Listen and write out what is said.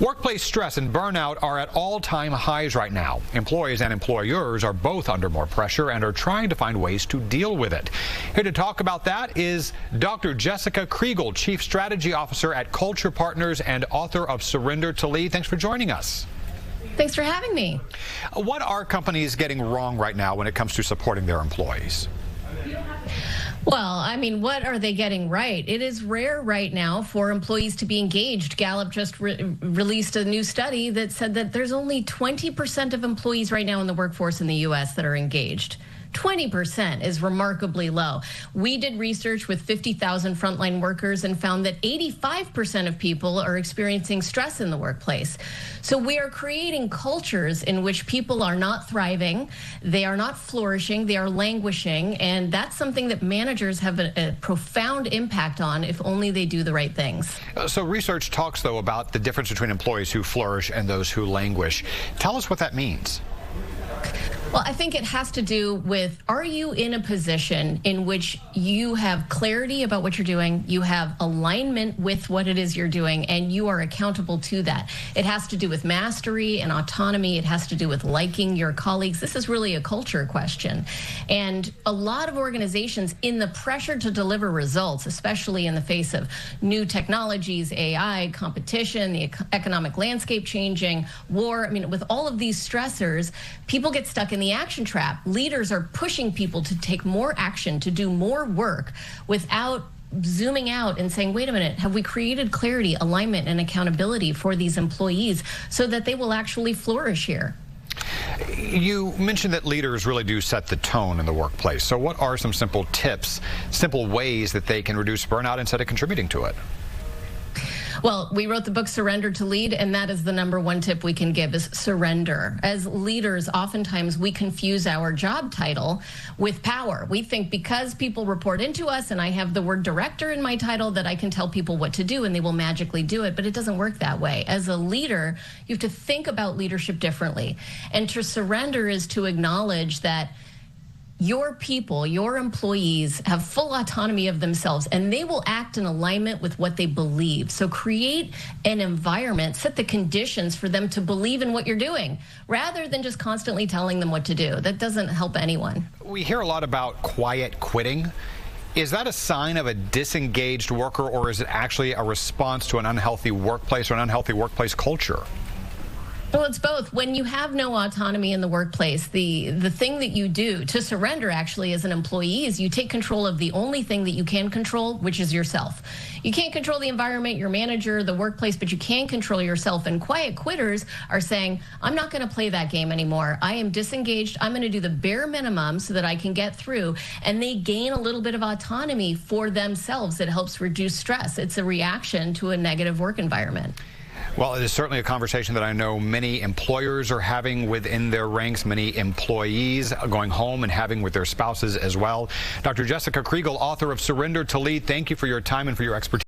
Workplace stress and burnout are at all-time highs right now. Employees and employers are both under more pressure and are trying to find ways to deal with it. Here to talk about that is Dr. Jessica Kriegel, Chief Strategy Officer at Culture Partners and author of Surrender to Lead. Thanks for joining us. Thanks for having me. What are companies getting wrong right now when it comes to supporting their employees? Well, I mean, what are they getting right? It is rare right now for employees to be engaged. Gallup just released a new study that said that there's only 20% of employees right now in the workforce in the U.S. that are engaged. 20% is remarkably low. We did research with 50,000 frontline workers and found that 85% of people are experiencing stress in the workplace. So we are creating cultures in which people are not thriving, they are not flourishing, they are languishing, and that's something that managers have a profound impact on if only they do the right things. So research talks, though, about the difference between employees who flourish and those who languish. Tell us what that means. Well, I think it has to do with, are you in a position in which you have clarity about what you're doing, you have alignment with what it is you're doing, and you are accountable to that? It has to do with mastery and autonomy. It has to do with liking your colleagues. This is really a culture question. And a lot of organizations, in the pressure to deliver results, especially in the face of new technologies, AI, competition, the economic landscape changing, war, I mean, with all of these stressors, people get stuck in the action trap. Leaders are pushing people to take more action, to do more work without zooming out and saying, wait a minute, have we created clarity, alignment, and accountability for these employees so that they will actually flourish here? You mentioned that leaders really do set the tone in the workplace. So what are some simple tips, simple ways that they can reduce burnout instead of contributing to it? Well, we wrote the book Surrender to Lead, and that is the #1 tip we can give is surrender. As leaders, oftentimes we confuse our job title with power. We think because people report into us and I have the word director in my title that I can tell people what to do and they will magically do it, but it doesn't work that way. As a leader, you have to think about leadership differently. And to surrender is to acknowledge that your people, your employees have full autonomy of themselves and they will act in alignment with what they believe. So create an environment, set the conditions for them to believe in what you're doing rather than just constantly telling them what to do. That doesn't help anyone. We hear a lot about quiet quitting. Is that a sign of a disengaged worker, or is it actually a response to an unhealthy workplace or an unhealthy workplace culture? Well, it's both. When you have no autonomy in the workplace, the thing that you do to surrender actually as an employee is you take control of the only thing that you can control, which is yourself. You can't control the environment, your manager, the workplace, but you can control yourself. And quiet quitters are saying, I'm not going to play that game anymore. I am disengaged. I'm going to do the bare minimum so that I can get through. And they gain a little bit of autonomy for themselves. It helps reduce stress. It's a reaction to a negative work environment. Well, it is certainly a conversation that I know many employers are having within their ranks, many employees going home and having with their spouses as well. Dr. Jessica Kriegel, author of Surrender to Lead, thank you for your time and for your expertise.